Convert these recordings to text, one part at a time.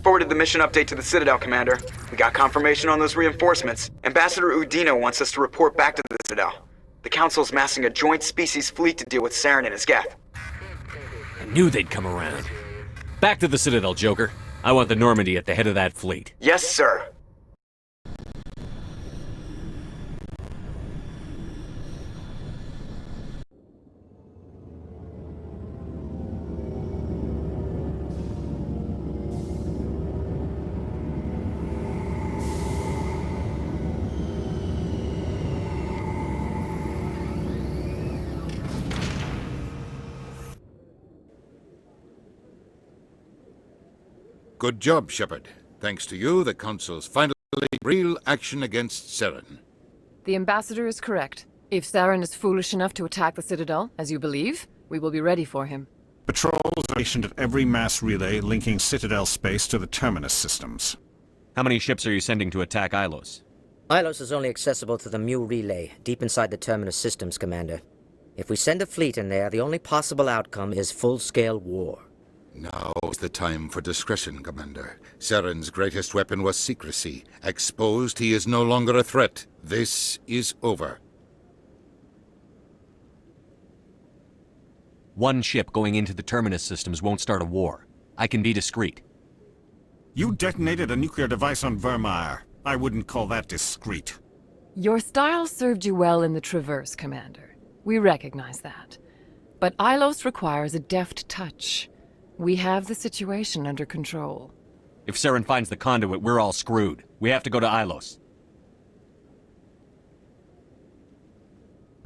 Forwarded the mission update to the Citadel, Commander. We got confirmation on those reinforcements. Ambassador Udina wants us to report back to the Citadel. The Council's massing a joint species fleet to deal with Saren and his Geth. I knew they'd come around. Back to the Citadel, Joker. I want the Normandy at the head of that fleet. Yes, sir. Good job, Shepard. Thanks to you, the Council's finally real action against Saren. The Ambassador is correct. If Saren is foolish enough to attack the Citadel, as you believe, we will be ready for him. Patrols are stationed at every mass relay linking Citadel space to the Terminus systems. How many ships are you sending to attack Ilos? Ilos is only accessible to the Mu relay, deep inside the Terminus systems, Commander. If we send a fleet in there, the only possible outcome is full-scale war. Now is the time for discretion, Commander. Saren's greatest weapon was secrecy. Exposed, he is no longer a threat. This is over. One ship going into the Terminus systems won't start a war. I can be discreet. You detonated a nuclear device on Vermeer. I wouldn't call that discreet. Your style served you well in the Traverse, Commander. We recognize that. But Ilos requires a deft touch. We have the situation under control. If Saren finds the conduit, we're all screwed. We have to go to Ilos.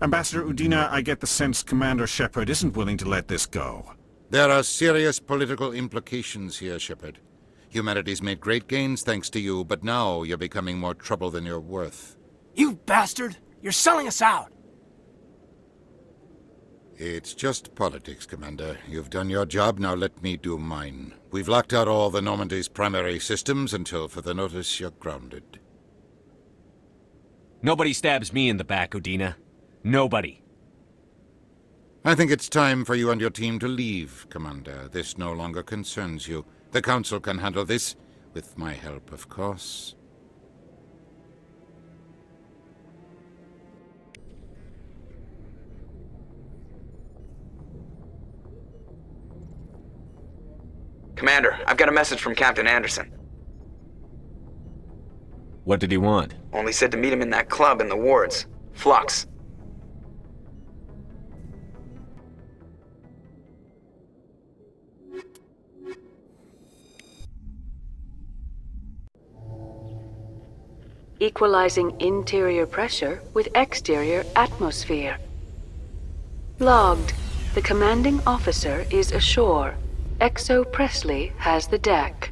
Ambassador Udina, I get the sense Commander Shepard isn't willing to let this go. There are serious political implications here, Shepard. Humanity's made great gains thanks to you, but now you're becoming more trouble than you're worth. You bastard! You're selling us out! It's just politics, Commander. You've done your job, now let me do mine. We've locked out all the Normandy's primary systems until further notice you're grounded. Nobody stabs me in the back, Udina. Nobody. I think it's time for you and your team to leave, Commander. This no longer concerns you. The Council can handle this, with my help, of course. Commander, I've got a message from Captain Anderson. What did he want? Only said to meet him in that club in the wards. Flux. Equalizing interior pressure with exterior atmosphere. Logged. The commanding officer is ashore. Exo Presley has the deck.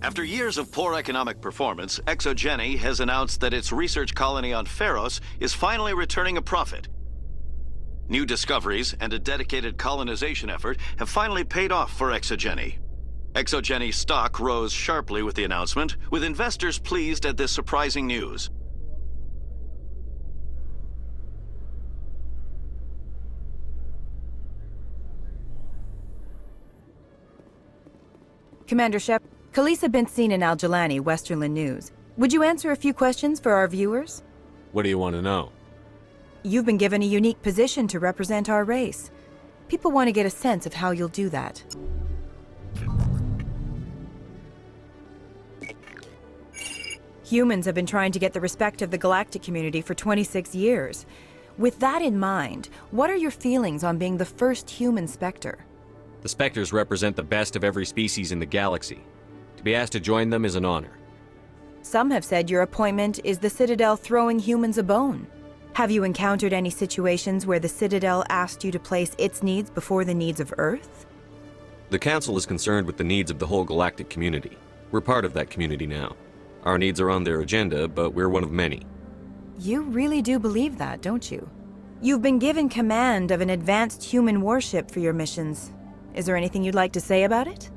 After years of poor economic performance, ExoGeni has announced that its research colony on Pharos is finally returning a profit. New discoveries and a dedicated colonization effort have finally paid off for ExoGeni. ExoGeni stock rose sharply with the announcement, with investors pleased at this surprising news. Commander Shep, Khaleesa been seen in Al-Jalani, Westerland News. Would you answer a few questions for our viewers? What do you want to know? You've been given a unique position to represent our race. People want to get a sense of how you'll do that. Humans have been trying to get the respect of the galactic community for 26 years. With that in mind, what are your feelings on being the first human Spectre? The Spectres represent the best of every species in the galaxy. To be asked to join them is an honor. Some have said your appointment is the Citadel throwing humans a bone. Have you encountered any situations where the Citadel asked you to place its needs before the needs of Earth? The Council is concerned with the needs of the whole galactic community. We're part of that community now. Our needs are on their agenda, but we're one of many. You really do believe that, don't you? You've been given command of an advanced human warship for your missions. Is there anything you'd like to say about it?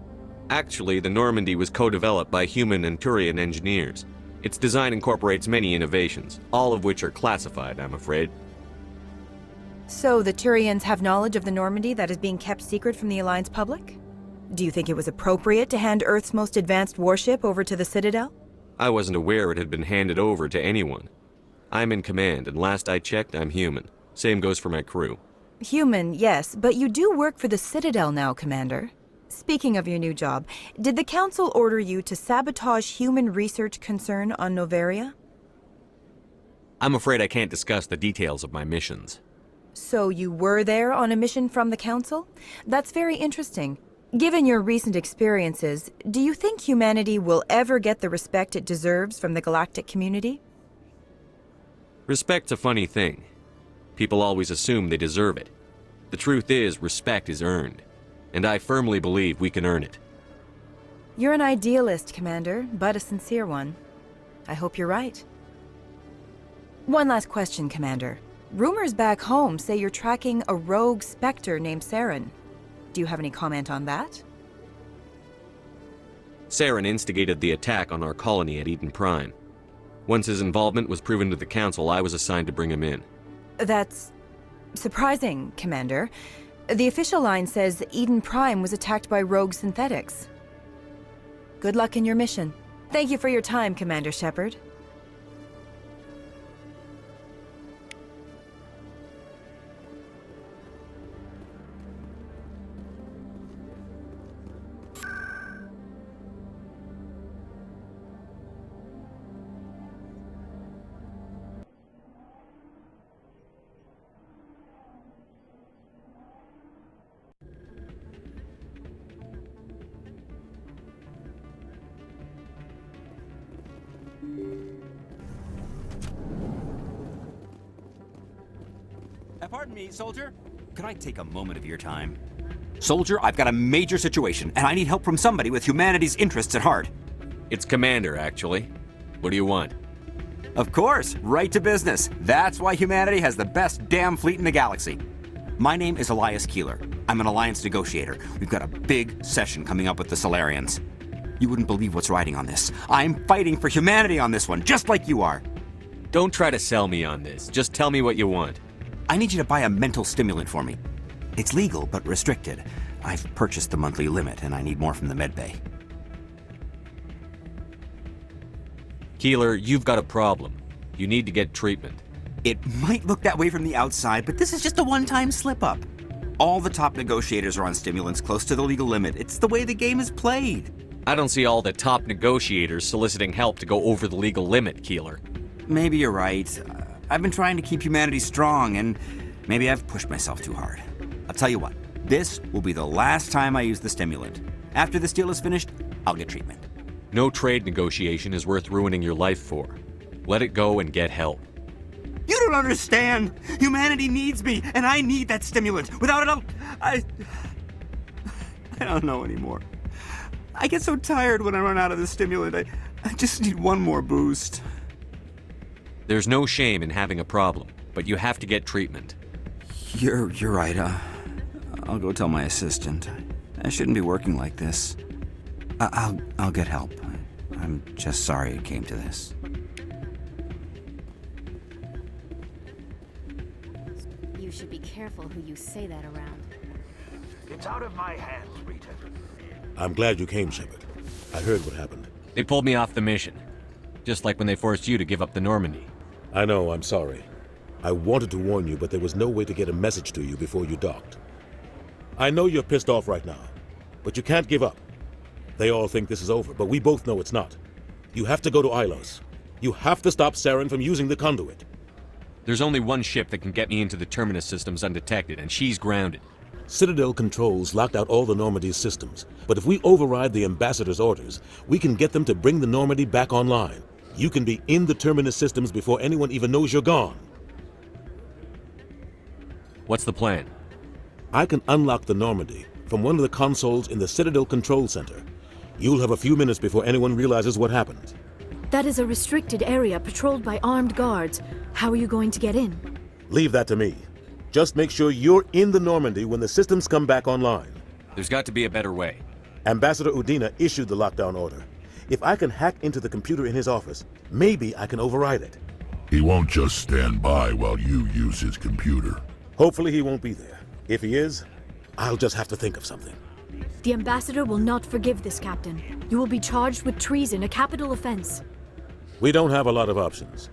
Actually, the Normandy was co-developed by human and Turian engineers. Its design incorporates many innovations, all of which are classified, I'm afraid. So the Turians have knowledge of the Normandy that is being kept secret from the Alliance public? Do you think it was appropriate to hand Earth's most advanced warship over to the Citadel? I wasn't aware it had been handed over to anyone. I'm in command, and last I checked, I'm human. Same goes for my crew. Human, yes, but you do work for the Citadel now, Commander. Speaking of your new job, did the Council order you to sabotage human research concern on Noveria? I'm afraid I can't discuss the details of my missions. So you were there on a mission from the Council? That's very interesting. Given your recent experiences, do you think humanity will ever get the respect it deserves from the galactic community? Respect's a funny thing. People always assume they deserve it. The truth is, respect is earned. And I firmly believe we can earn it. You're an idealist, Commander, but a sincere one. I hope you're right. One last question, Commander. Rumors back home say you're tracking a rogue Spectre named Saren. Do you have any comment on that? Saren instigated the attack on our colony at Eden Prime. Once his involvement was proven to the Council, I was assigned to bring him in. That's surprising, Commander. The official line says Eden Prime was attacked by rogue synthetics. Good luck in your mission. Thank you for your time, Commander Shepard. Pardon me, soldier. Could I take a moment of your time? Soldier, I've got a major situation, and I need help from somebody with humanity's interests at heart. It's Commander, actually. What do you want? Of course, right to business. That's why humanity has the best damn fleet in the galaxy. My name is Elias Keeler. I'm an Alliance negotiator. We've got a big session coming up with the Solarians. You wouldn't believe what's riding on this. I'm fighting for humanity on this one, just like you are. Don't try to sell me on this. Just tell me what you want. I need you to buy a mental stimulant for me. It's legal, but restricted. I've purchased the monthly limit, and I need more from the medbay. Keeler, you've got a problem. You need to get treatment. It might look that way from the outside, but this is just a one-time slip-up. All the top negotiators are on stimulants close to the legal limit. It's the way the game is played. I don't see all the top negotiators soliciting help to go over the legal limit, Keeler. Maybe you're right. I've been trying to keep humanity strong, and maybe I've pushed myself too hard. I'll tell you what, this will be the last time I use the stimulant. After this deal is finished, I'll get treatment. No trade negotiation is worth ruining your life for. Let it go and get help. You don't understand! Humanity needs me, and I need that stimulant. Without it, I don't know anymore. I get so tired when I run out of the stimulant. I just need one more boost. There's no shame in having a problem, but you have to get treatment. You're right. I'll go tell my assistant. I shouldn't be working like this. I'll get help. I'm just sorry it came to this. You should be careful who you say that around. It's out of my hands, Rita. I'm glad you came, Shepard. I heard what happened. They pulled me off the mission. Just like when they forced you to give up the Normandy. I know, I'm sorry. I wanted to warn you, but there was no way to get a message to you before you docked. I know you're pissed off right now, but you can't give up. They all think this is over, but we both know it's not. You have to go to Ilos. You have to stop Saren from using the conduit. There's only one ship that can get me into the Terminus systems undetected, and she's grounded. Citadel controls locked out all the Normandy's systems, but if we override the Ambassador's orders, we can get them to bring the Normandy back online. You can be in the Terminus systems before anyone even knows you're gone. What's the plan? I can unlock the Normandy from one of the consoles in the Citadel Control Center. You'll have a few minutes before anyone realizes what happened. That is a restricted area patrolled by armed guards. How are you going to get in? Leave that to me. Just make sure you're in the Normandy when the systems come back online. There's got to be a better way. Ambassador Udina issued the lockdown order. If I can hack into the computer in his office, maybe I can override it. He won't just stand by while you use his computer. Hopefully he won't be there. If he is, I'll just have to think of something. The ambassador will not forgive this, Captain. You will be charged with treason, a capital offense. We don't have a lot of options.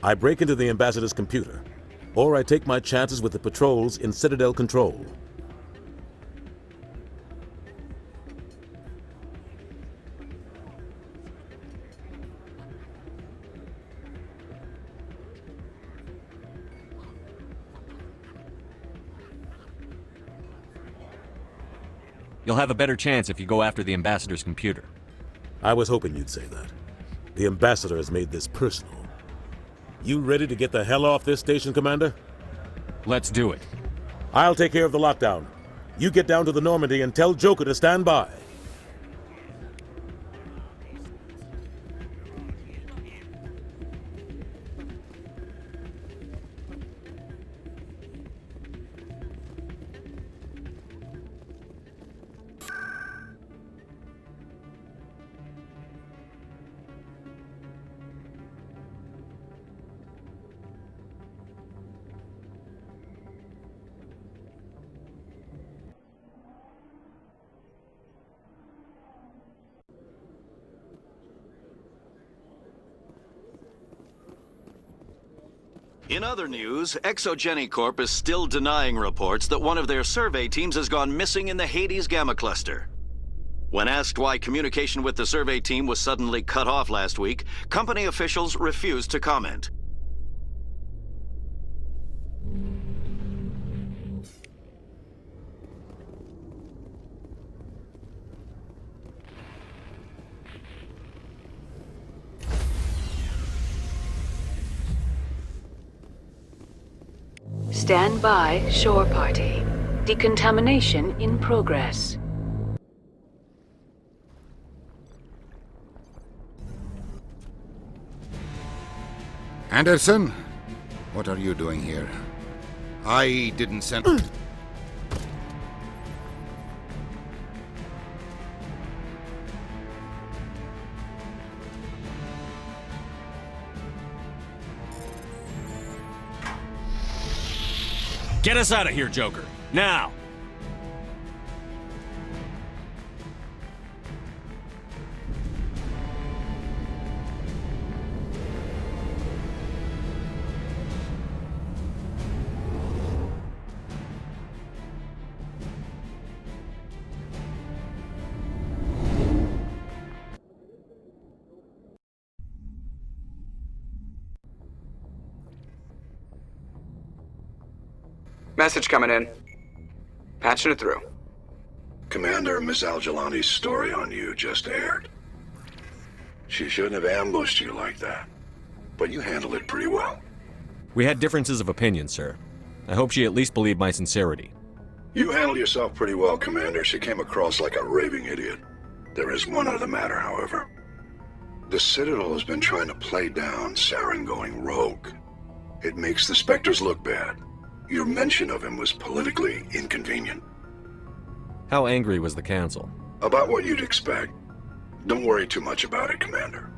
I break into the ambassador's computer, or I take my chances with the patrols in Citadel control. You'll have a better chance if you go after the ambassador's computer. I was hoping you'd say that. The ambassador has made this personal. You ready to get the hell off this station, Commander? Let's do it. I'll take care of the lockdown. You get down to the Normandy and tell Joker to stand by. In other news, Exogeny Corp is still denying reports that one of their survey teams has gone missing in the Hades Gamma Cluster. When asked why communication with the survey team was suddenly cut off last week, company officials refused to comment. Stand by, shore party. Decontamination in progress. Anderson, what are you doing here? I didn't send... Get us out of here, Joker. Now! Message coming in. Patching it through. Commander, Miss Al-Jalani's story on you just aired. She shouldn't have ambushed you like that, but you handled it pretty well. We had differences of opinion, sir. I hope she at least believed my sincerity. You handled yourself pretty well, Commander. She came across like a raving idiot. There is one other matter, however. The Citadel has been trying to play down Saren going rogue. It makes the Spectres look bad. Your mention of him was politically inconvenient. How angry was the Council? About what you'd expect. Don't worry too much about it, Commander.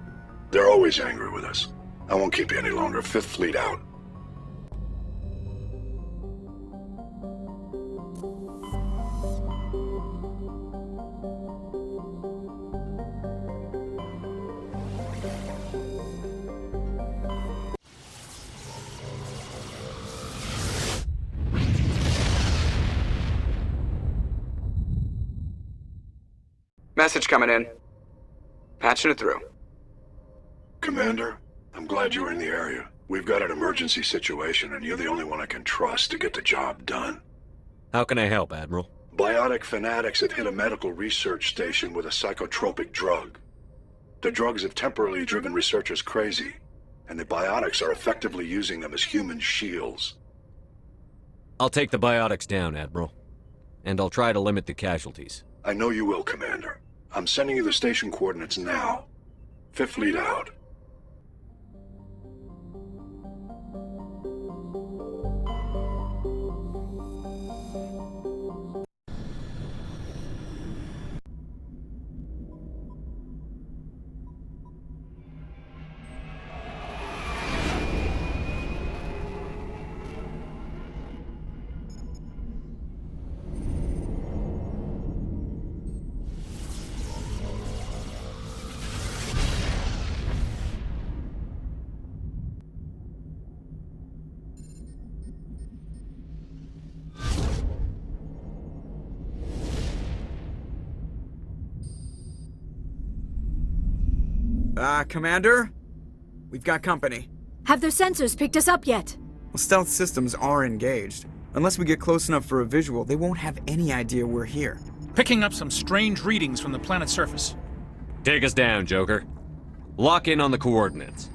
They're always angry with us. I won't keep you any longer. Fifth Fleet out. Message coming in. Patching it through. Commander, I'm glad you were in the area. We've got an emergency situation, and you're the only one I can trust to get the job done. How can I help, Admiral? Biotic fanatics have hit a medical research station with a psychotropic drug. The drugs have temporarily driven researchers crazy, and the biotics are effectively using them as human shields. I'll take the biotics down, Admiral. And I'll try to limit the casualties. I know you will, Commander. I'm sending you the station coordinates now. Fifth Fleet out. Commander? We've got company. Have their sensors picked us up yet? Well, stealth systems are engaged. Unless we get close enough for a visual, they won't have any idea we're here. Picking up some strange readings from the planet's surface. Take us down, Joker. Lock in on the coordinates.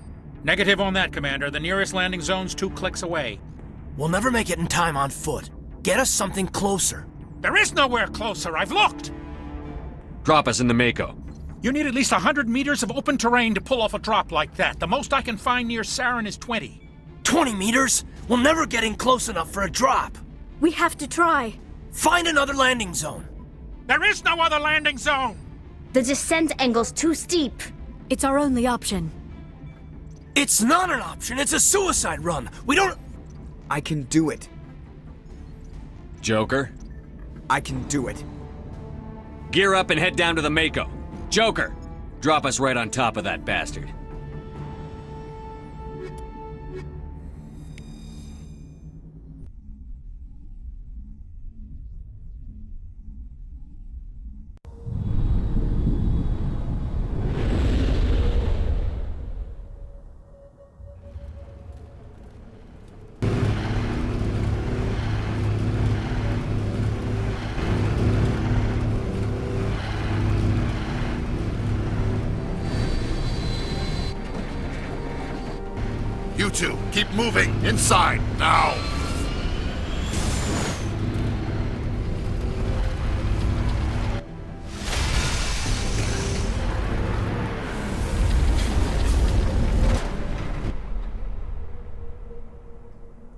Negative on that, Commander. The nearest landing zone's 2 clicks away. We'll never make it in time on foot. Get us something closer. There is nowhere closer. I've looked. Drop us in the Mako. You need at least 100 meters of open terrain to pull off a drop like that. The most I can find near Saren is 20. 20 meters? We'll never get in close enough for a drop. We have to try. Find another landing zone. There is no other landing zone! The descent angle's too steep. It's our only option. It's not an option. It's a suicide run. We don't... I can do it. Joker? I can do it. Gear up and head down to the Mako. Joker, drop us right on top of that bastard. You two, keep moving! Inside, now!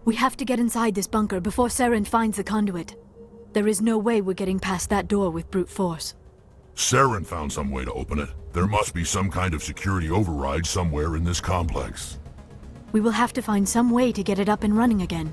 We have to get inside this bunker before Saren finds the conduit. There is no way we're getting past that door with brute force. Saren found some way to open it. There must be some kind of security override somewhere in this complex. We will have to find some way to get it up and running again.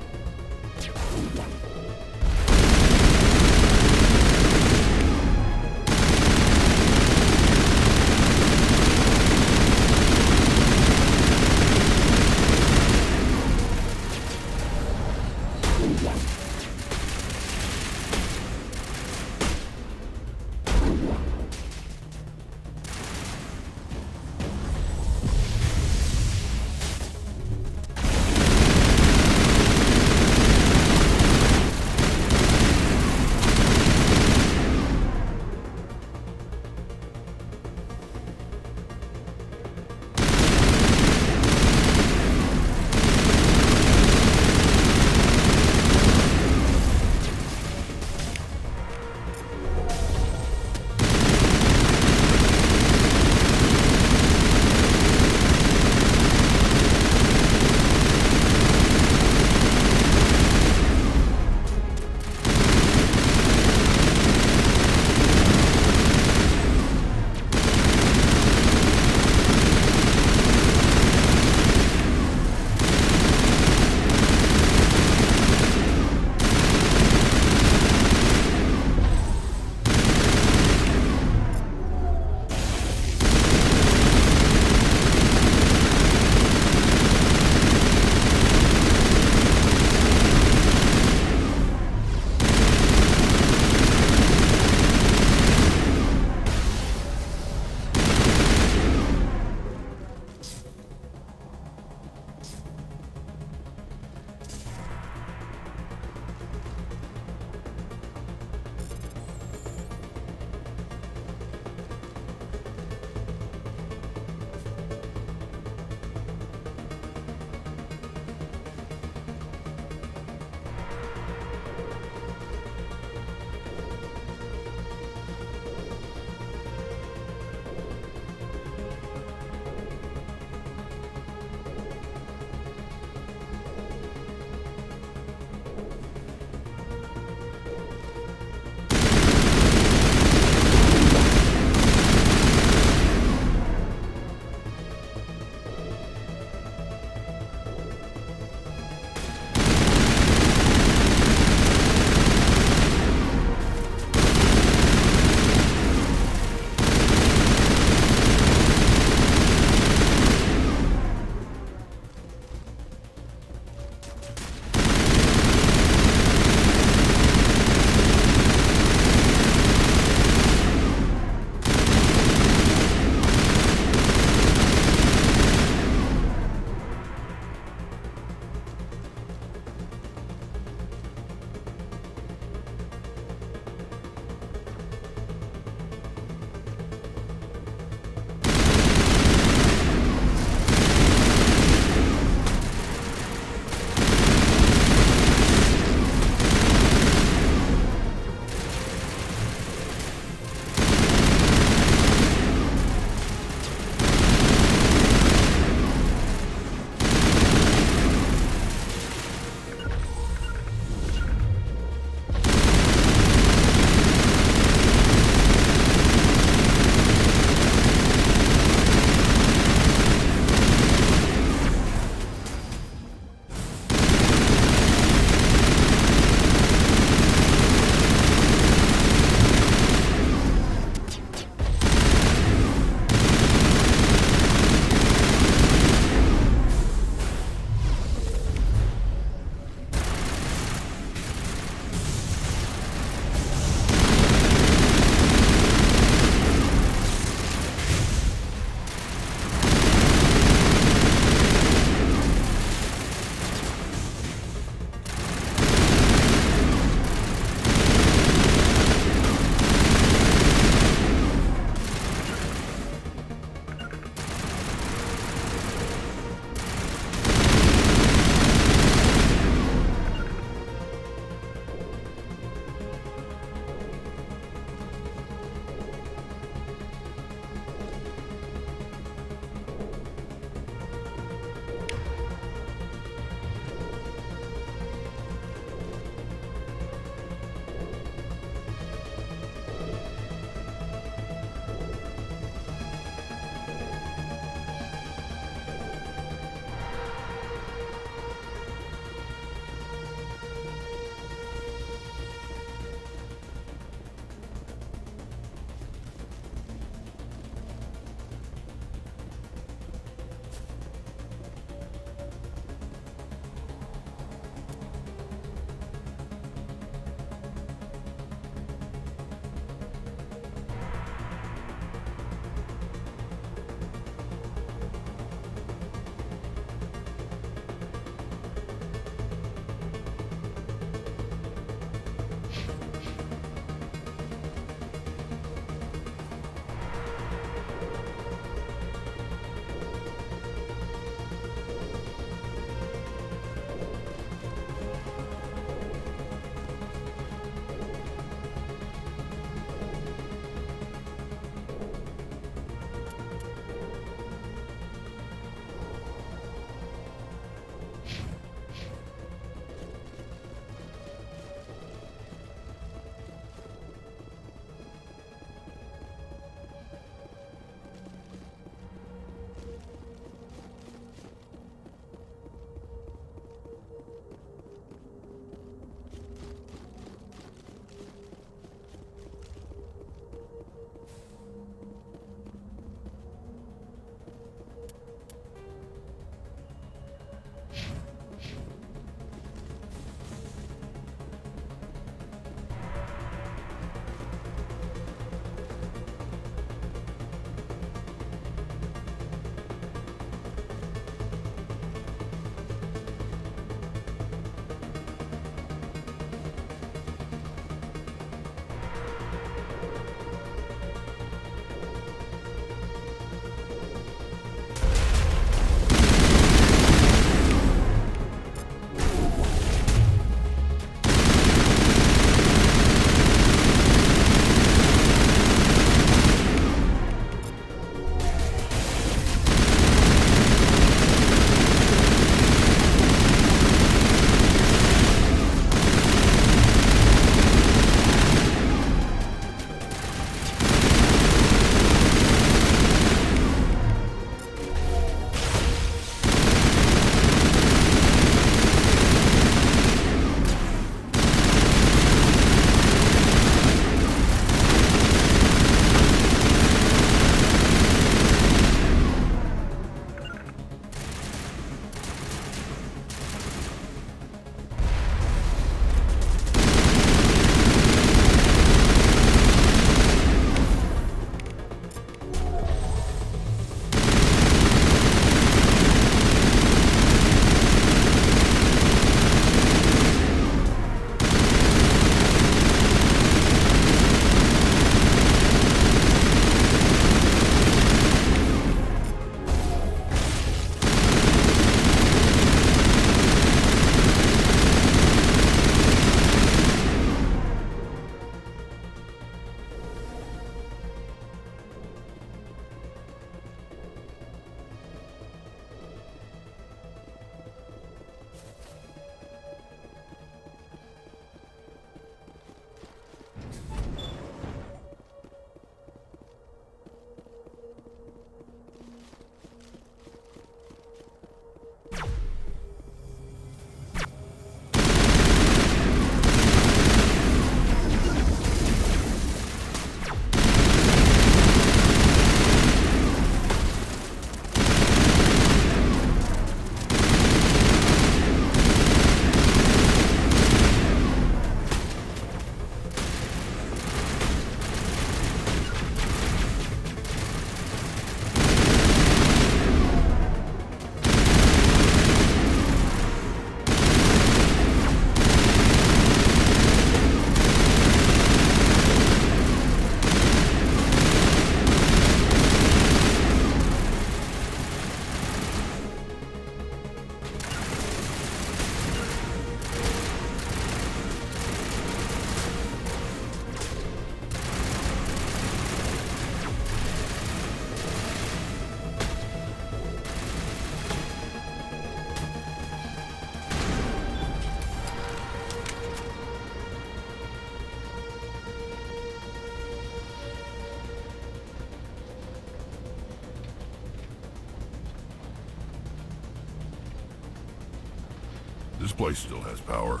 This place still has power.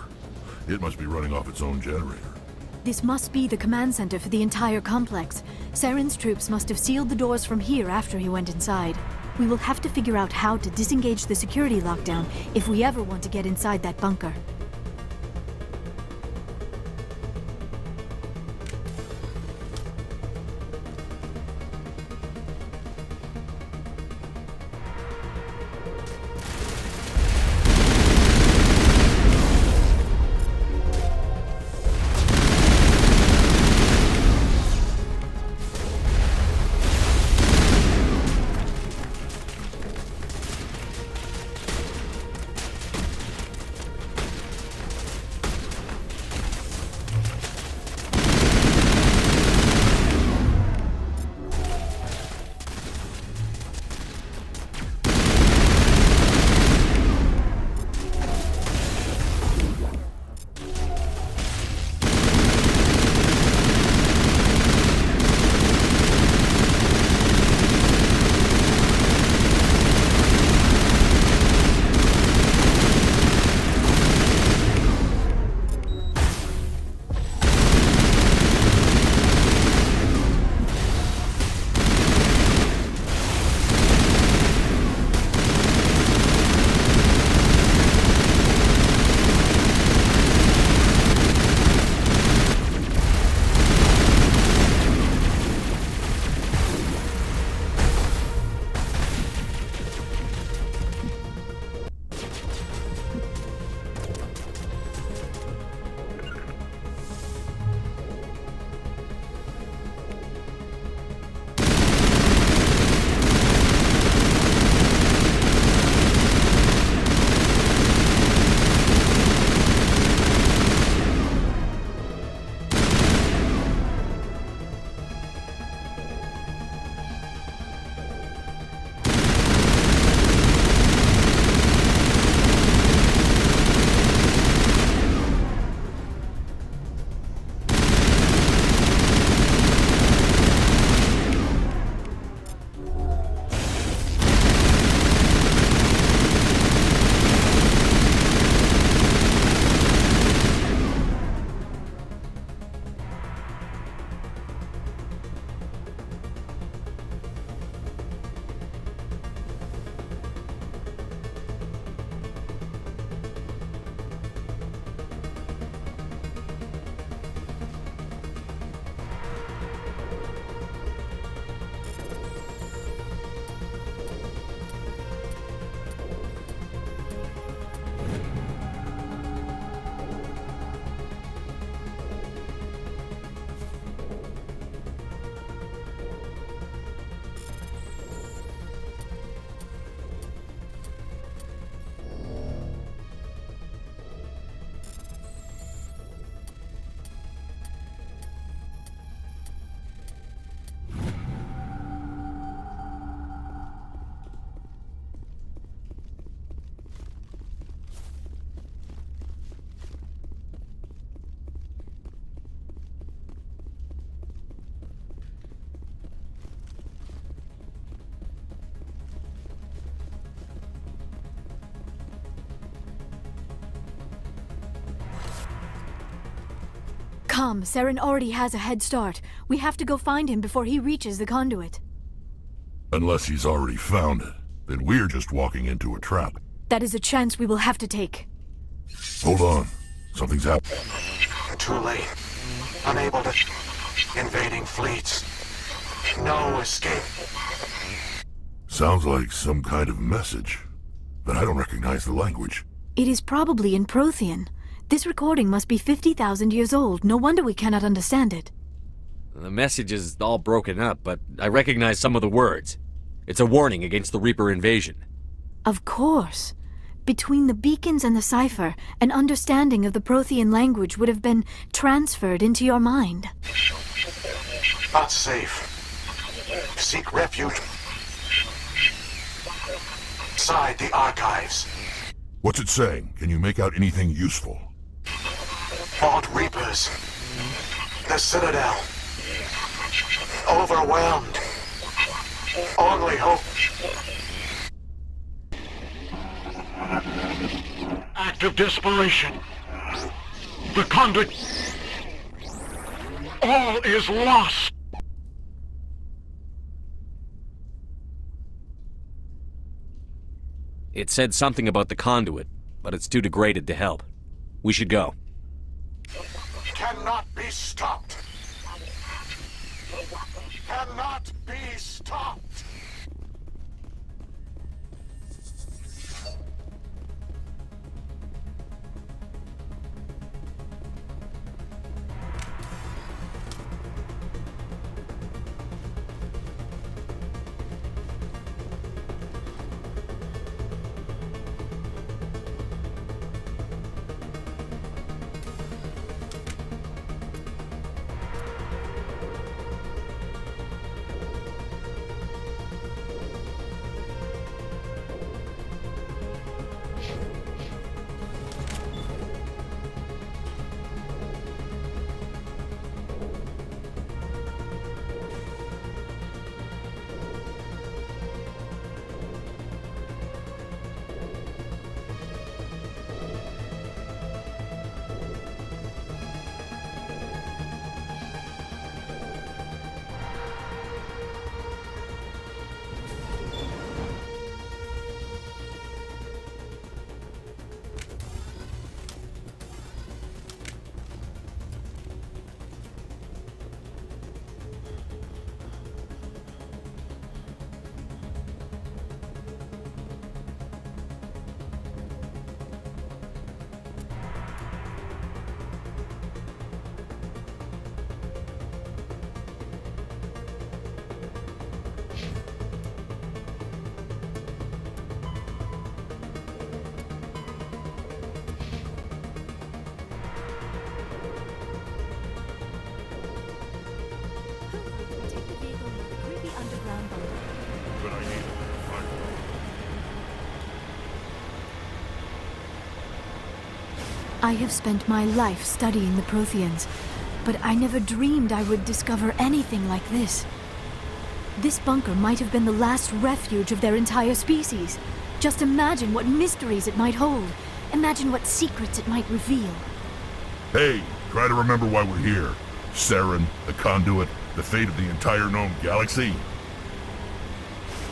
It must be running off its own generator. This must be the command center for the entire complex. Saren's troops must have sealed the doors from here after he went inside. We will have to figure out how to disengage the security lockdown if we ever want to get inside that bunker. Come, Saren already has a head start. We have to go find him before he reaches the conduit. Unless he's already found it, then we're just walking into a trap. That is a chance we will have to take. Hold on. Something's happening. Too late. Unable to... Invading fleets. No escape. Sounds like some kind of message, but I don't recognize the language. It is probably in Prothean. This recording must be 50,000 years old. No wonder we cannot understand it. The message is all broken up, but I recognize some of the words. It's a warning against the Reaper invasion. Of course. Between the beacons and the cipher, an understanding of the Prothean language would have been transferred into your mind. Not safe. Seek refuge inside the archives. What's it saying? Can you make out anything useful? Fought Reapers. The Citadel. Overwhelmed. Only hope. act of desperation. The conduit... All is lost! It said something about the conduit, but it's too degraded to help. We should go. Cannot be stopped! Cannot be stopped! I have spent my life studying the Protheans, but I never dreamed I would discover anything like this. This bunker might have been the last refuge of their entire species. Just imagine what mysteries it might hold. Imagine what secrets it might reveal. Hey, try to remember why we're here. Saren, the conduit, the fate of the entire known galaxy.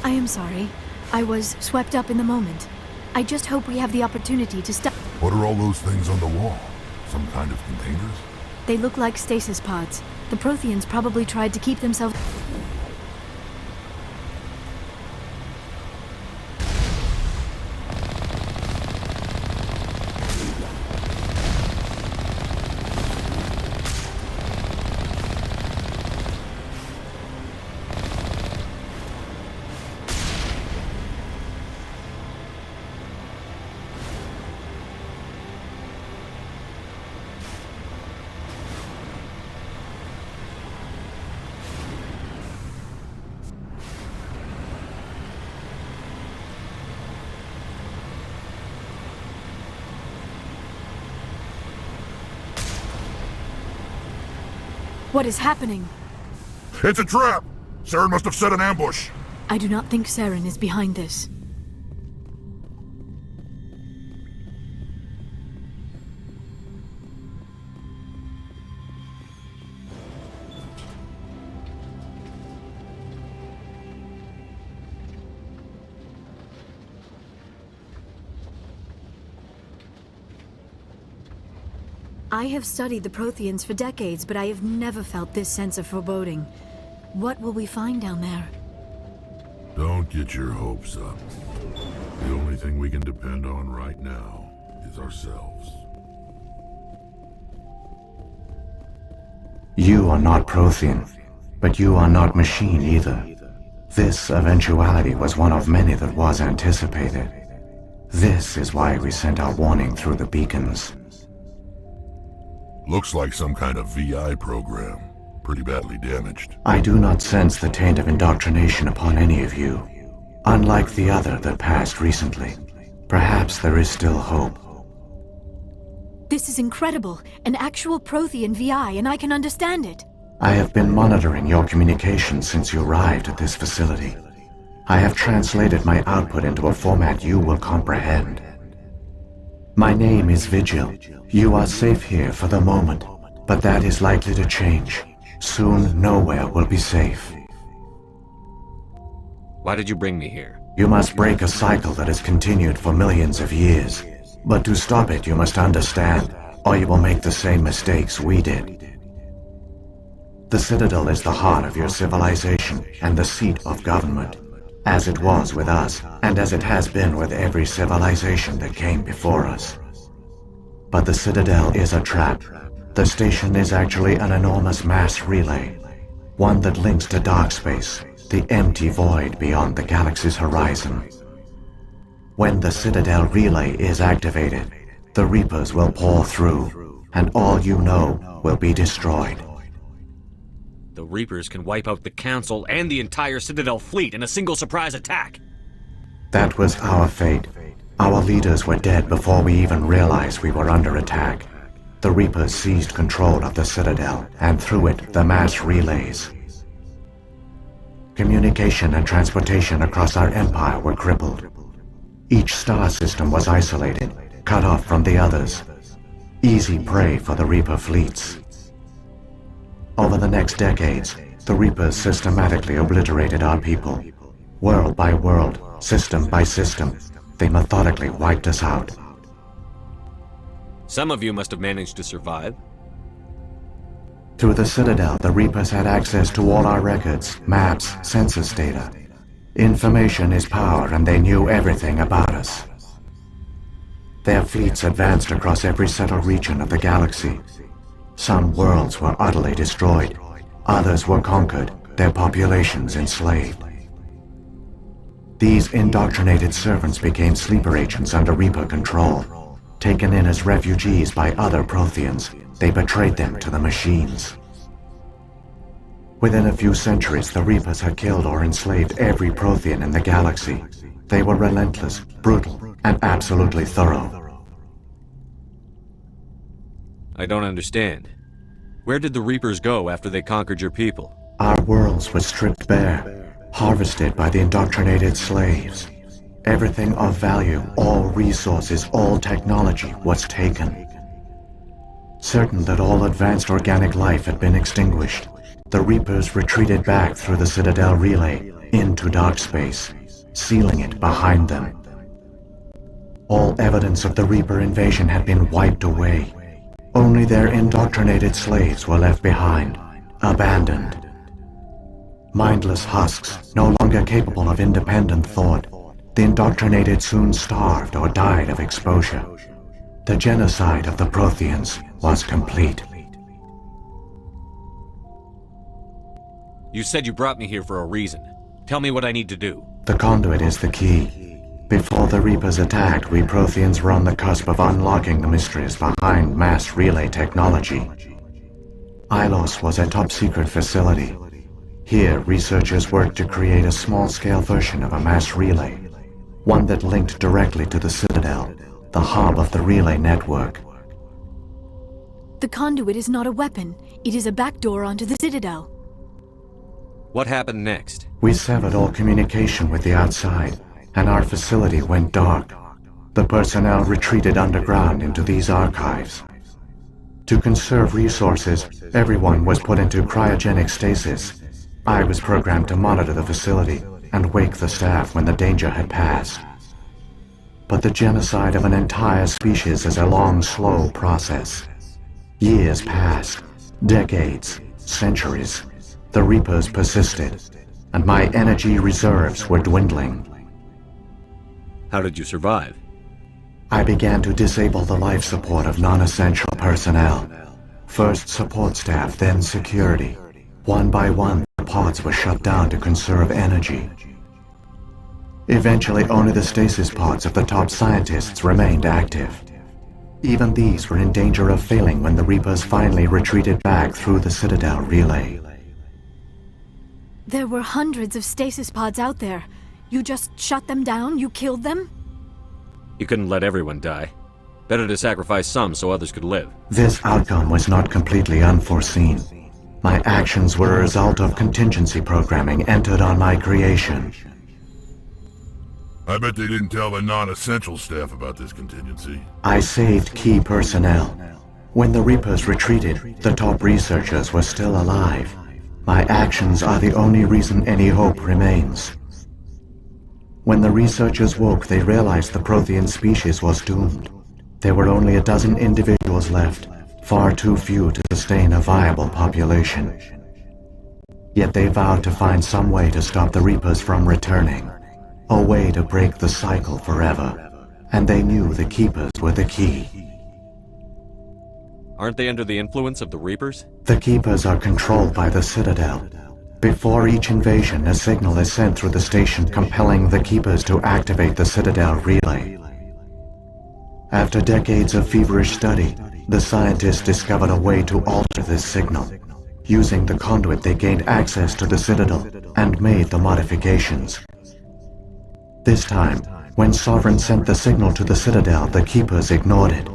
I am sorry. I was swept up in the moment. I just hope we have the opportunity to stop. What are all those things on the wall? Some kind of containers? They look like stasis pods. The Protheans probably tried to keep themselves... What is happening? It's a trap! Saren must have set an ambush! I do not think Saren is behind this. I have studied the Protheans for decades, but I have never felt this sense of foreboding. What will we find down there? Don't get your hopes up. The only thing we can depend on right now is ourselves. You are not Prothean, but you are not machine either. This eventuality was one of many that was anticipated. This is why we sent our warning through the beacons. Looks like some kind of VI program. Pretty badly damaged. I do not sense the taint of indoctrination upon any of you. Unlike the other that passed recently. Perhaps there is still hope. This is incredible. An actual Prothean VI, and I can understand it. I have been monitoring your communications since you arrived at this facility. I have translated my output into a format you will comprehend. My name is Vigil. You are safe here for the moment, but that is likely to change. Soon, nowhere will be safe. Why did you bring me here? You must break a cycle that has continued for millions of years. But to stop it, you must understand, or you will make the same mistakes we did. The Citadel is the heart of your civilization and the seat of government, as it was with us, and as it has been with every civilization that came before us. But the Citadel is a trap. The station is actually an enormous mass relay, one that links to dark space, the empty void beyond the galaxy's horizon. When the Citadel relay is activated, the Reapers will pour through, and all you know will be destroyed. The Reapers can wipe out the Council and the entire Citadel fleet in a single surprise attack. That was our fate. Our leaders were dead before we even realized we were under attack. The Reapers seized control of the Citadel, and through it, the mass relays. Communication and transportation across our empire were crippled. Each star system was isolated, cut off from the others. Easy prey for the Reaper fleets. Over the next decades, the Reapers systematically obliterated our people. World by world, system by system, they methodically wiped us out. Some of you must have managed to survive. Through the Citadel, the Reapers had access to all our records, maps, census data. Information is power, and they knew everything about us. Their fleets advanced across every settled region of the galaxy. Some worlds were utterly destroyed. Others were conquered, their populations enslaved. These indoctrinated servants became sleeper agents under Reaper control. Taken in as refugees by other Protheans, they betrayed them to the machines. Within a few centuries, the Reapers had killed or enslaved every Prothean in the galaxy. They were relentless, brutal, and absolutely thorough. I don't understand. Where did the Reapers go after they conquered your people? Our worlds were stripped bare, harvested by the indoctrinated slaves. Everything of value, all resources, all technology was taken. Certain that all advanced organic life had been extinguished, the Reapers retreated back through the Citadel relay into dark space, sealing it behind them. All evidence of the Reaper invasion had been wiped away. Only their indoctrinated slaves were left behind, abandoned. Mindless husks, no longer capable of independent thought, the indoctrinated soon starved or died of exposure. The genocide of the Protheans was complete. You said you brought me here for a reason. Tell me what I need to do. The conduit is the key. Before the Reapers attacked, we Protheans were on the cusp of unlocking the mysteries behind mass relay technology. Ilos was a top-secret facility. Here, researchers worked to create a small-scale version of a mass relay, one that linked directly to the Citadel, the hub of the relay network. The conduit is not a weapon. It is a backdoor onto the Citadel. What happened next? We severed all communication with the outside, and our facility went dark. The personnel retreated underground into these archives. To conserve resources, everyone was put into cryogenic stasis. I was programmed to monitor the facility and wake the staff when the danger had passed. But the genocide of an entire species is a long, slow process. Years passed, decades, centuries. The Reapers persisted, and my energy reserves were dwindling. How did you survive? I began to disable the life support of non-essential personnel. First support staff, then security. One by one, the pods were shut down to conserve energy. Eventually, only the stasis pods of the top scientists remained active. Even these were in danger of failing when the Reapers finally retreated back through the Citadel relay. There were hundreds of stasis pods out there. You just shut them down? You killed them? You couldn't let everyone die. Better to sacrifice some so others could live. This outcome was not completely unforeseen. My actions were a result of contingency programming entered on my creation. I bet they didn't tell the non-essential staff about this contingency. I saved key personnel. When the Reapers retreated, the top researchers were still alive. My actions are the only reason any hope remains. When the researchers woke, they realized the Prothean species was doomed. There were only a dozen individuals left, far too few to sustain a viable population. Yet they vowed to find some way to stop the Reapers from returning. A way to break the cycle forever. And they knew the Keepers were the key. Aren't they under the influence of the Reapers? The Keepers are controlled by the Citadel. Before each invasion, a signal is sent through the station compelling the Keepers to activate the Citadel relay. After decades of feverish study, the scientists discovered a way to alter this signal. Using the conduit, they gained access to the Citadel and made the modifications. This time, when Sovereign sent the signal to the Citadel, the Keepers ignored it.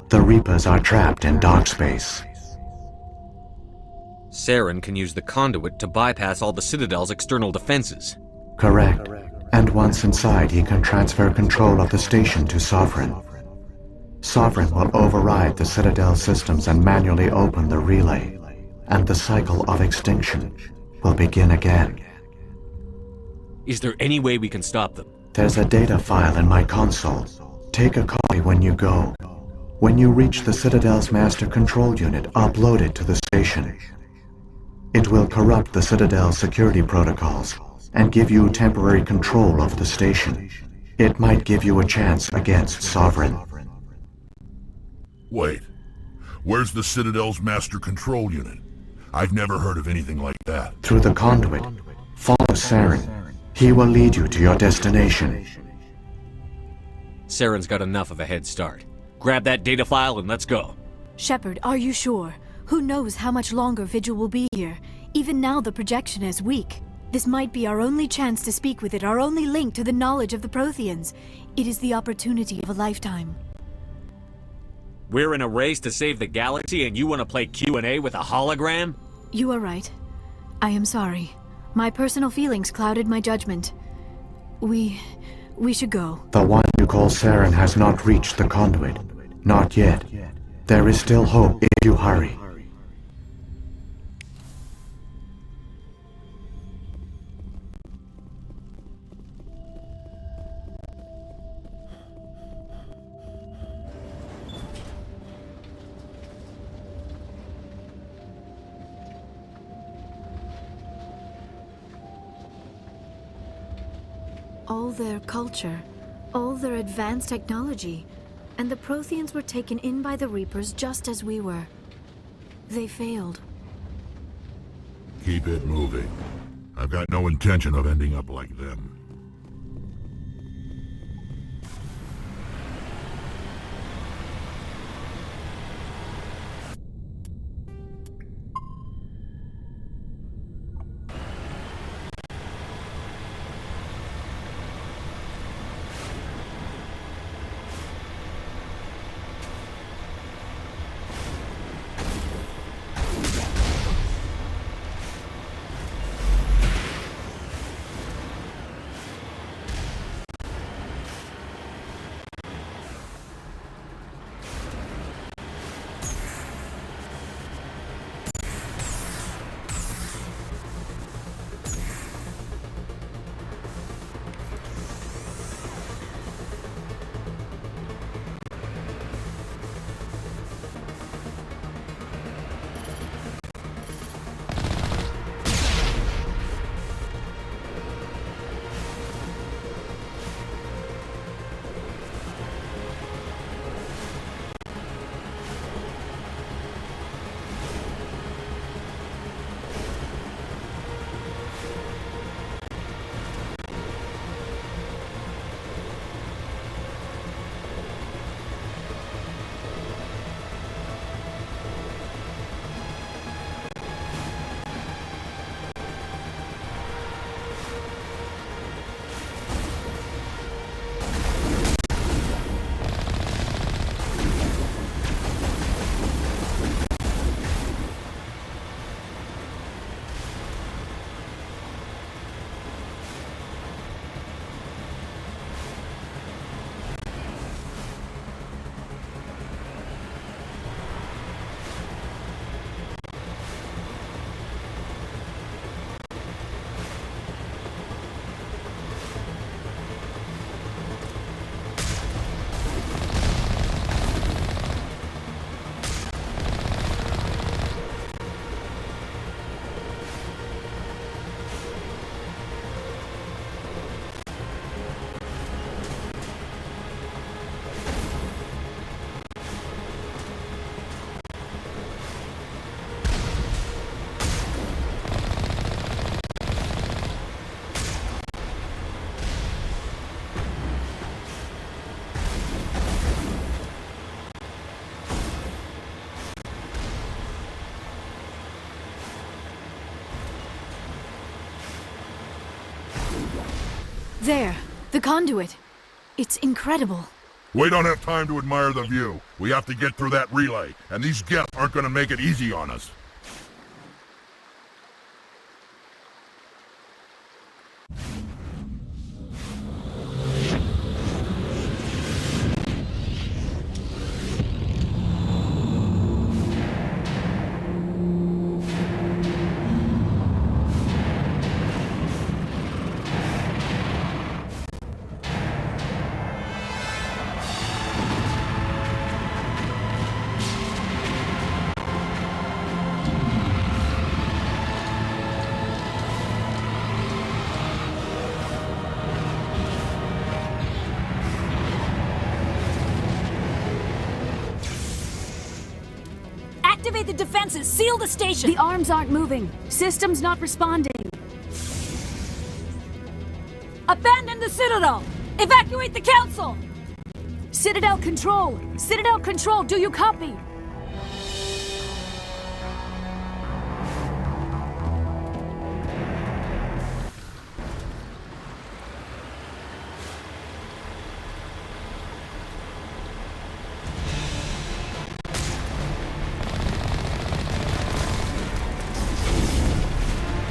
The Reapers are trapped in dark space. Saren can use the conduit to bypass all the Citadel's external defenses. Correct. And once inside, he can transfer control of the station to Sovereign. Sovereign will override the Citadel systems and manually open the relay. And the cycle of extinction will begin again. Is there any way we can stop them? There's a data file in my console. Take a copy when you go. When you reach the Citadel's master control unit, upload it to the station. It will corrupt the Citadel's security protocols and give you temporary control of the station. It might give you a chance against Sovereign. Wait. Where's the Citadel's master control unit? I've never heard of anything like that. Through the conduit. Follow Saren. He will lead you to your destination. Saren's got enough of a head start. Grab that data file and let's go. Shepard, are you sure? Who knows how much longer Vigil will be here? Even now the projection is weak. This might be our only chance to speak with it, our only link to the knowledge of the Protheans. It is the opportunity of a lifetime. We're in a race to save the galaxy and you want to play Q&A with a hologram? You are right. I am sorry. My personal feelings clouded my judgment. We should go. The one you call Saren has not reached the conduit. Not yet. There is still hope if you hurry. All their culture, all their advanced technology, and the Protheans were taken in by the Reapers just as we were. They failed. Keep it moving. I've got no intention of ending up like them. There, the conduit. It's incredible. We don't have time to admire the view. We have to get through that relay, and these guests aren't gonna make it easy on us. Activate the defenses! Seal the station! The arms aren't moving. Systems not responding. Abandon the Citadel! Evacuate the Council! Citadel Control! Citadel Control, do you copy?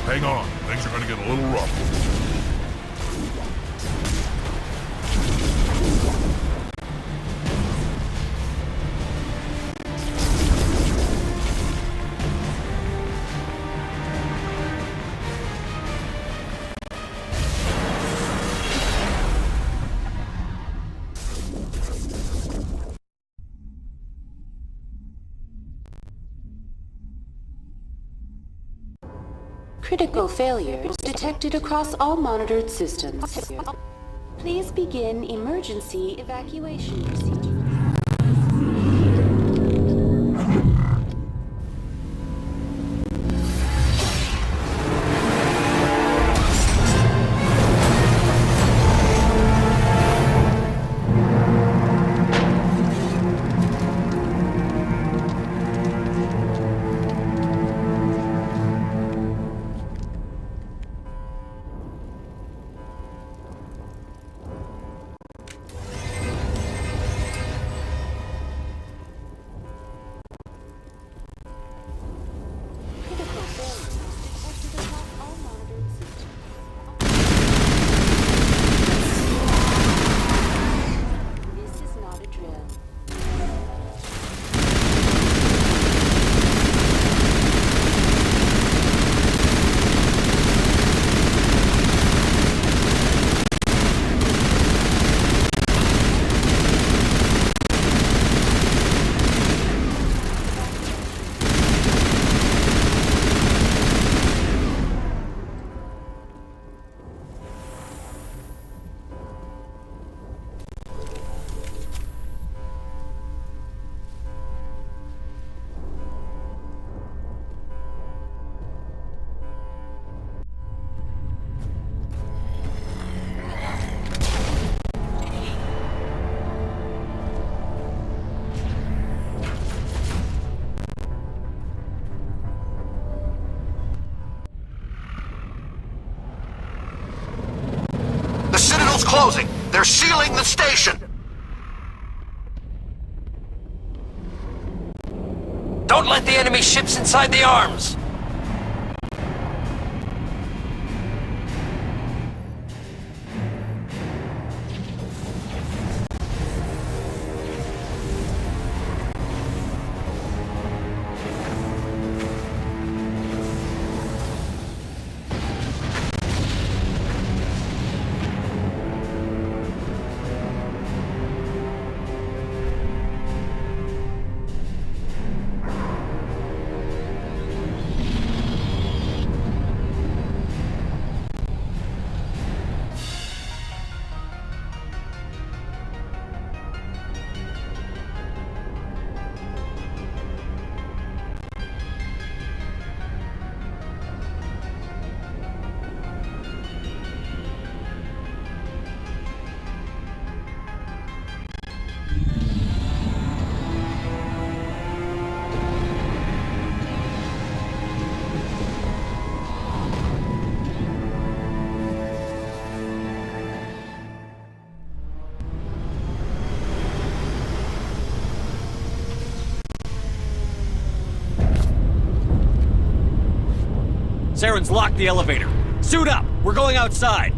Hang on, things are gonna get a little rough. Critical failures detected across all monitored systems. Please begin emergency evacuation procedure. The Citadel's closing. They're sealing the station. Don't let the enemy ships inside the arms! Saren's locked the elevator. Suit up! We're going outside!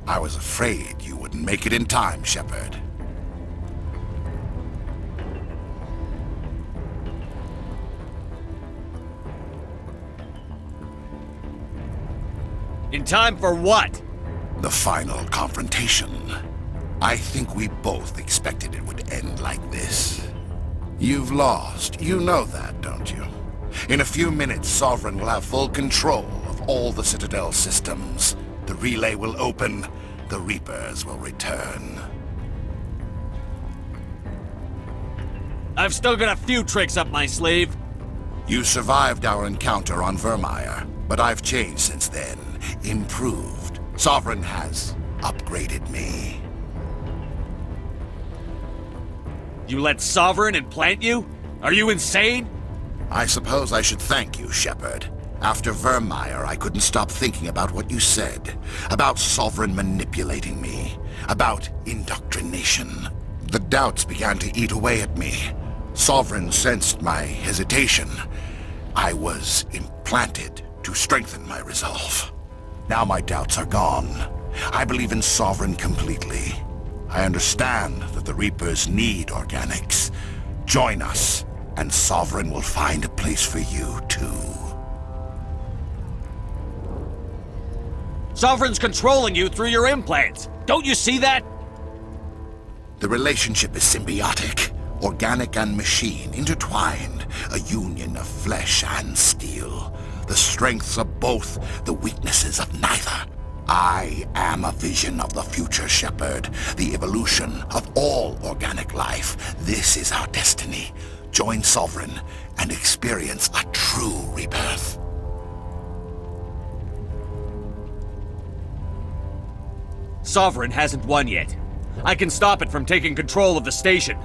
I was afraid you wouldn't make it in time, Shepard. In time for what? The final confrontation. I think we both expected it would end like this. You've lost. You know that, don't you? In a few minutes, Sovereign will have full control of all the Citadel systems. The relay will open. The Reapers will return. I've still got a few tricks up my sleeve. You survived our encounter on Vermeer, but I've changed since then. Improved. Sovereign has upgraded me. You let Sovereign implant you? Are you insane? I suppose I should thank you, Shepard. After Vermeer, I couldn't stop thinking about what you said. About Sovereign manipulating me. About indoctrination. The doubts began to eat away at me. Sovereign sensed my hesitation. I was implanted to strengthen my resolve. Now my doubts are gone. I believe in Sovereign completely. I understand that the Reapers need organics. Join us, and Sovereign will find a place for you, too. Sovereign's controlling you through your implants. Don't you see that? The relationship is symbiotic. Organic and machine, intertwined. A union of flesh and steel. The strengths of both, the weaknesses of neither. I am a vision of the future, Shepard. The evolution of all organic life. This is our destiny. Join Sovereign and experience a true rebirth. Sovereign hasn't won yet. I can stop it from taking control of the station.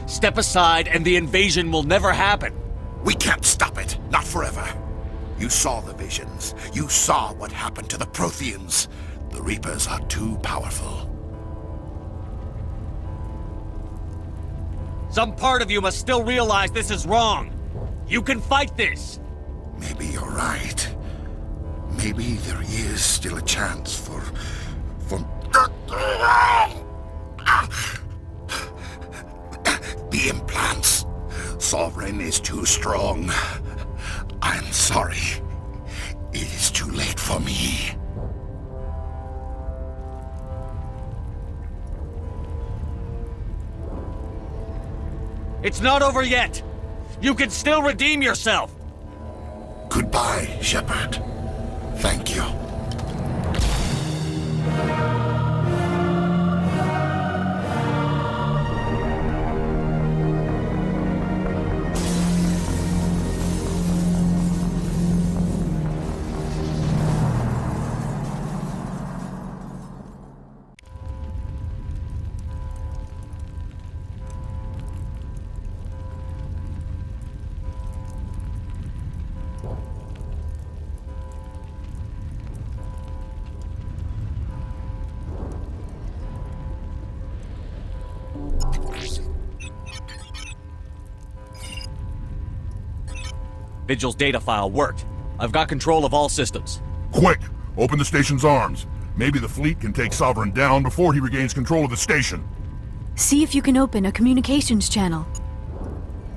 Step aside and the invasion will never happen. We can't stop it. Not forever. You saw the visions. You saw what happened to the Protheans. The Reapers are too powerful. Some part of you must still realize this is wrong. You can fight this. Maybe you're right. Maybe there is still a chance for... The implants. Sovereign is too strong. I'm sorry. It is too late for me. It's not over yet. You can still redeem yourself. Goodbye, Shepard. Thank you. Vigil's data file worked. I've got control of all systems. Quick! Open the station's arms. Maybe the fleet can take Sovereign down before he regains control of the station. See if you can open a communications channel.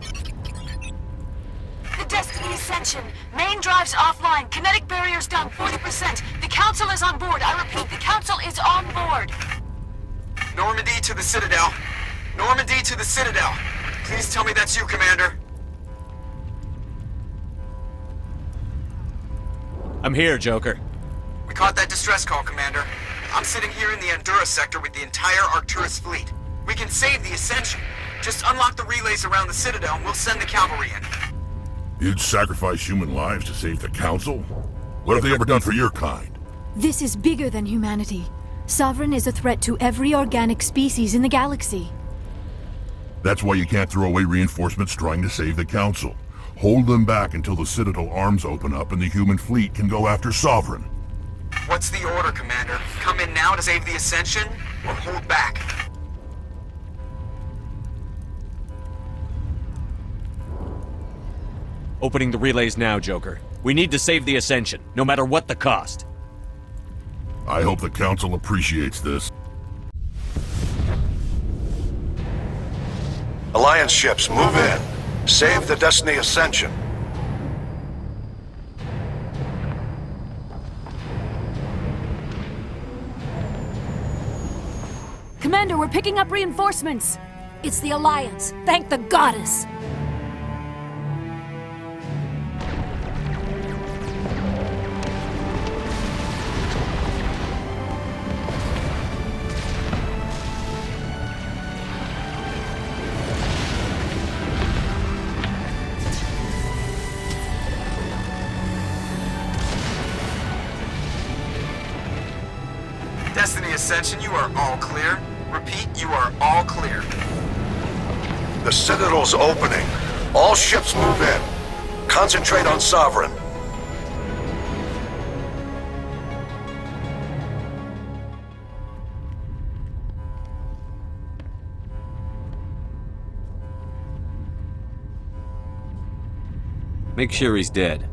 The Destiny Ascension. Main drives offline. Kinetic barriers down 40%. The Council is on board. I repeat, the Council is on board. Normandy to the Citadel. Normandy to the Citadel. Please tell me that's you, Commander. I'm here, Joker. We caught that distress call, Commander. I'm sitting here in the Andurra sector with the entire Arcturus fleet. We can save the Ascension. Just unlock the relays around the Citadel and we'll send the cavalry in. You'd sacrifice human lives to save the Council? What have they ever done for your kind? This is bigger than humanity. Sovereign is a threat to every organic species in the galaxy. That's why you can't throw away reinforcements trying to save the Council. Hold them back until the Citadel arms open up and the human fleet can go after Sovereign. What's the order, Commander? Come in now to save the Ascension, or hold back? Opening the relays now, Joker. We need to save the Ascension, no matter what the cost. I hope the Council appreciates this. Alliance ships, move in. Save the Destiny Ascension. Commander, we're picking up reinforcements. It's the Alliance. Thank the goddess. Destiny Ascension, you are all clear. Repeat, you are all clear. The Citadel's opening. All ships move in. Concentrate on Sovereign. Make sure he's dead.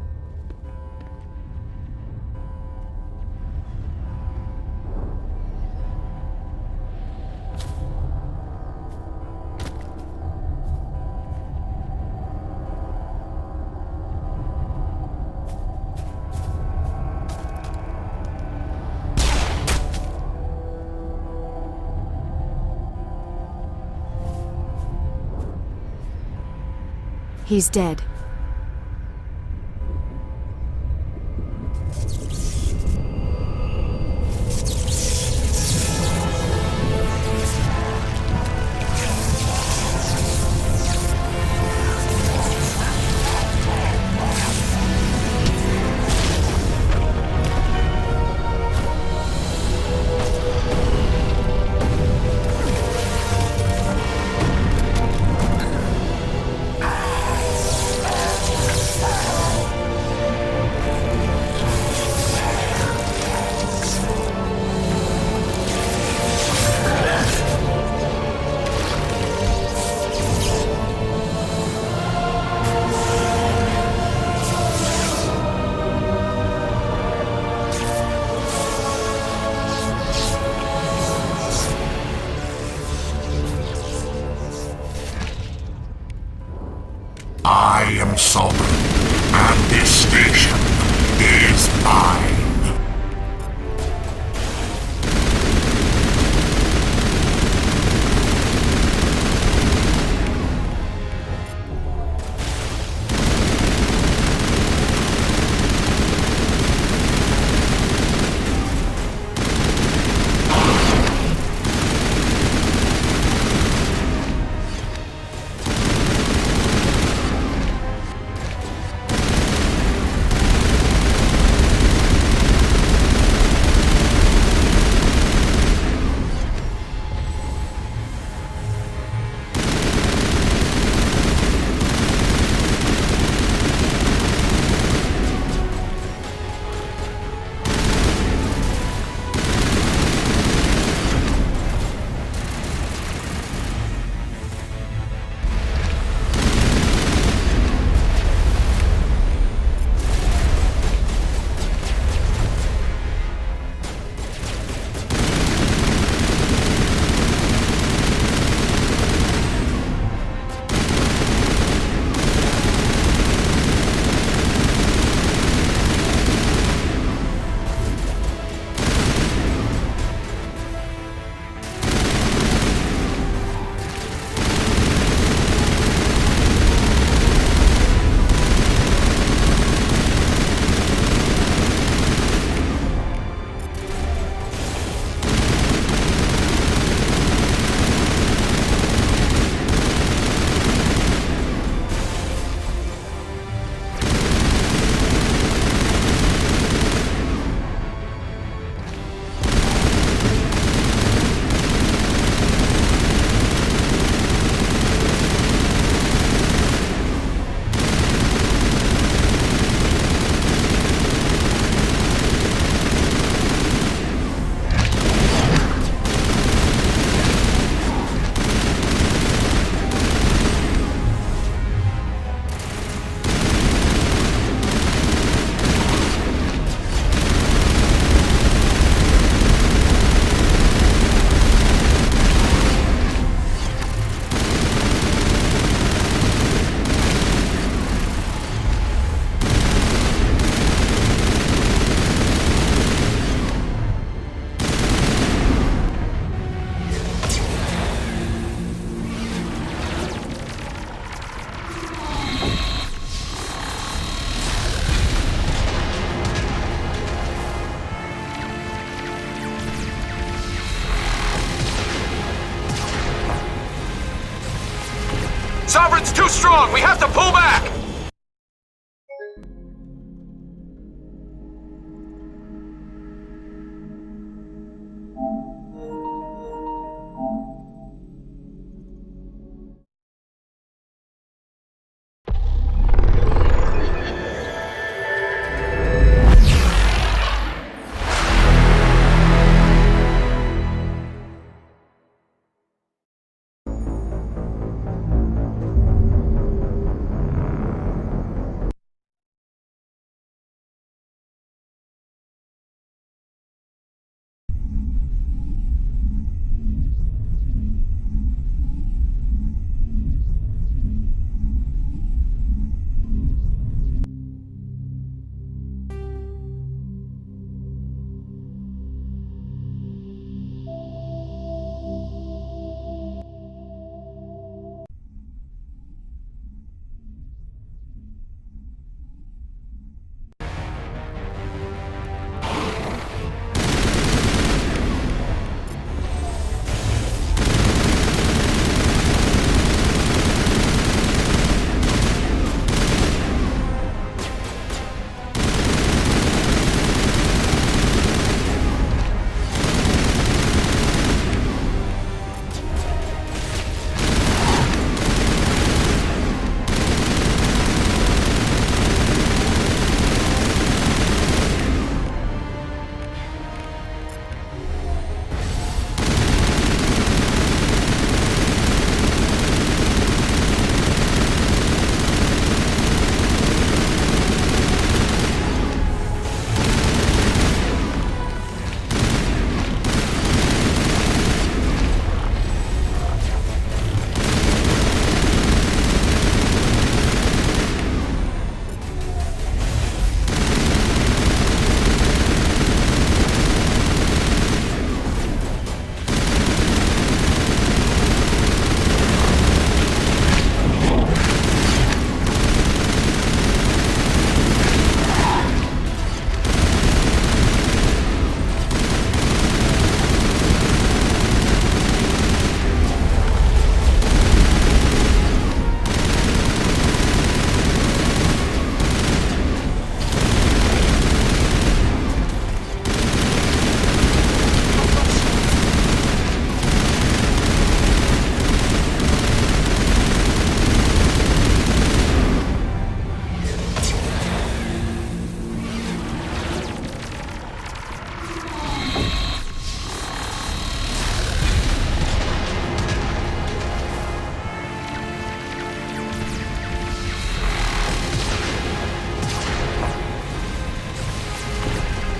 He's dead. Sovereign's too strong! We have to pull back!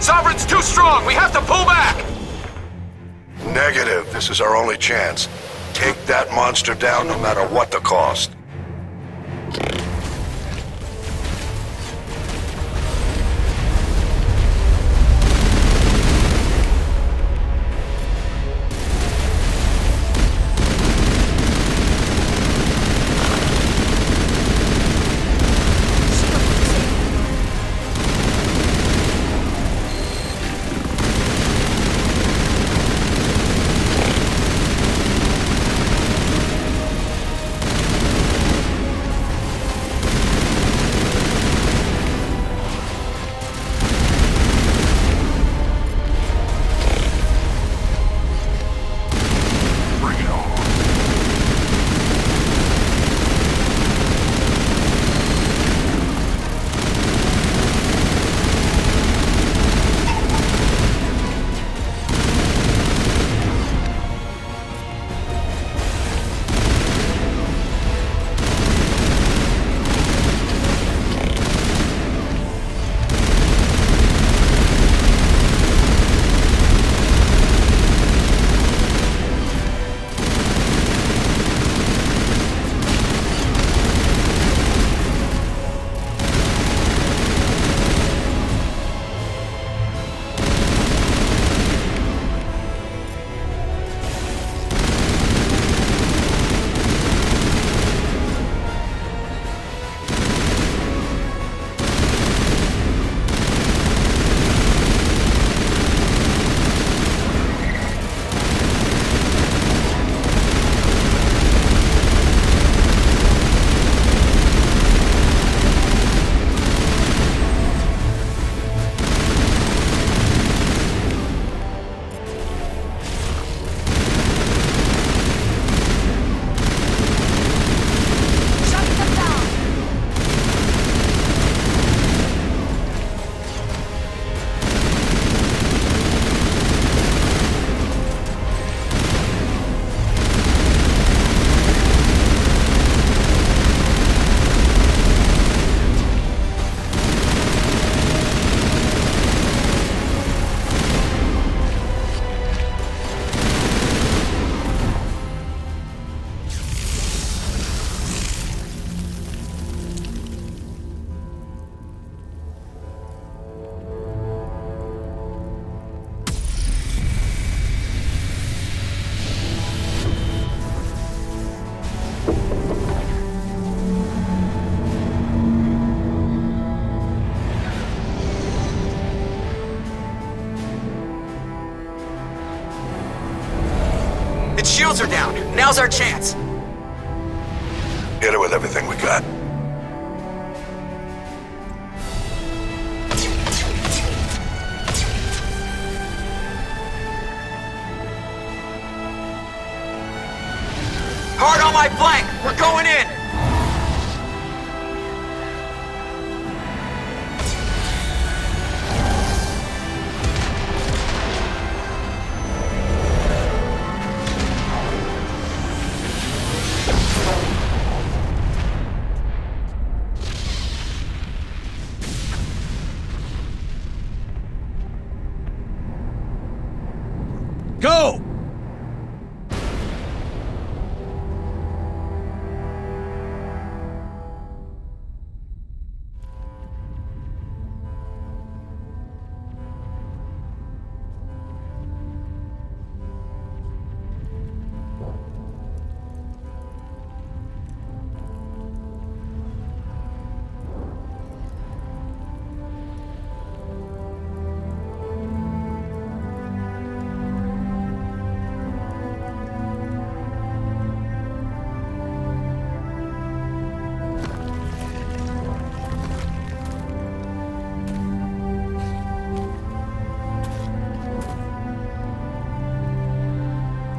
Sovereign's too strong! We have to pull back! Negative. This is our only chance. Take that monster down no matter what the cost. Its shields are down. Now's our chance. Hit it with everything we got. Hard on my flank! We're going in! Go!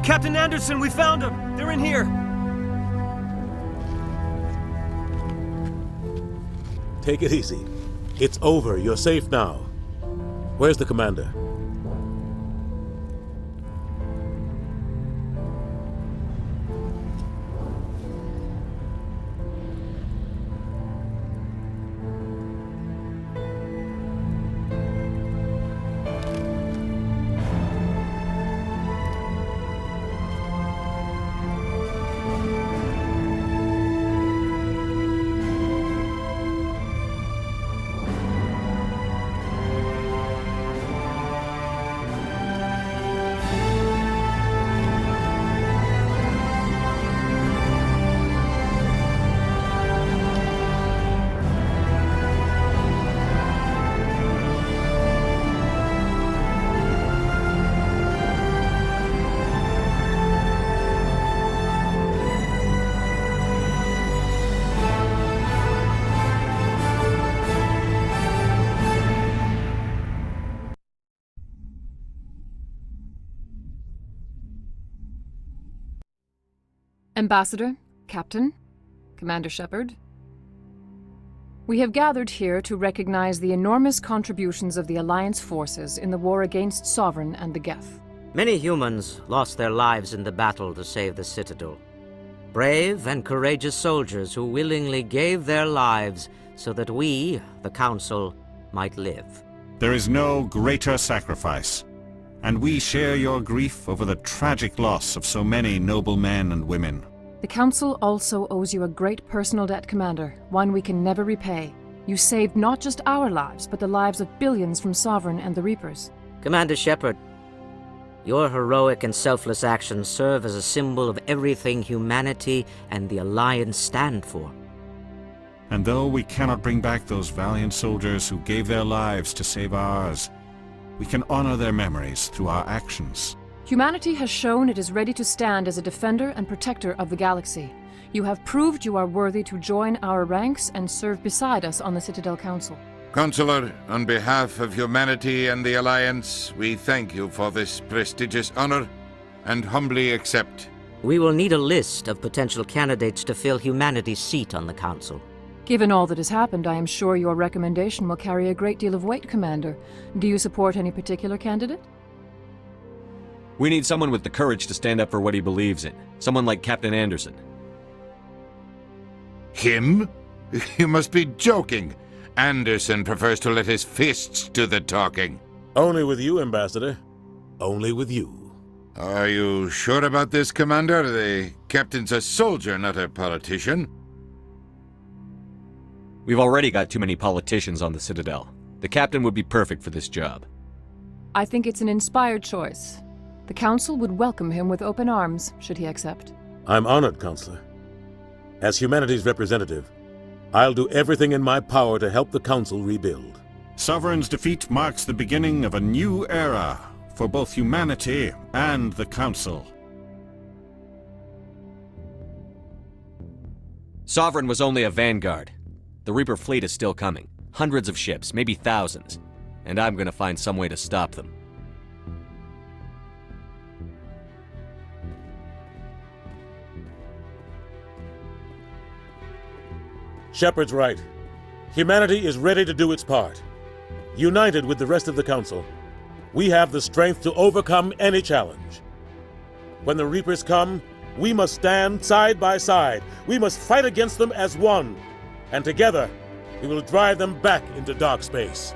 Captain Anderson, we found them! They're in here! Take it easy. It's over. You're safe now. Where's the commander? Ambassador, Captain, Commander Shepard. We have gathered here to recognize the enormous contributions of the Alliance forces in the war against Sovereign and the Geth. Many humans lost their lives in the battle to save the Citadel. Brave and courageous soldiers who willingly gave their lives so that we, the Council, might live. There is no greater sacrifice, and we share your grief over the tragic loss of so many noble men and women. The Council also owes you a great personal debt, Commander, one we can never repay. You saved not just our lives, but the lives of billions from Sovereign and the Reapers. Commander Shepard, your heroic and selfless actions serve as a symbol of everything humanity and the Alliance stand for. And though we cannot bring back those valiant soldiers who gave their lives to save ours, we can honor their memories through our actions. Humanity has shown it is ready to stand as a defender and protector of the galaxy. You have proved you are worthy to join our ranks and serve beside us on the Citadel Council. Counselor, on behalf of humanity and the Alliance, we thank you for this prestigious honor and humbly accept. We will need a list of potential candidates to fill humanity's seat on the Council. Given all that has happened, I am sure your recommendation will carry a great deal of weight, Commander. Do you support any particular candidate? We need someone with the courage to stand up for what he believes in. Someone like Captain Anderson. Him? You must be joking. Anderson prefers to let his fists do the talking. Only with you, Ambassador. Only with you. Are you sure about this, Commander? The captain's a soldier, not a politician. We've already got too many politicians on the Citadel. The captain would be perfect for this job. I think it's an inspired choice. The Council would welcome him with open arms, should he accept. I'm honored, Counselor. As humanity's representative, I'll do everything in my power to help the Council rebuild. Sovereign's defeat marks the beginning of a new era for both humanity and the Council. Sovereign was only a vanguard. The Reaper fleet is still coming. Hundreds of ships, maybe thousands. And I'm gonna find some way to stop them. Shepard's right. Humanity is ready to do its part. United with the rest of the Council, we have the strength to overcome any challenge. When the Reapers come, we must stand side by side. We must fight against them as one. And together, we will drive them back into dark space.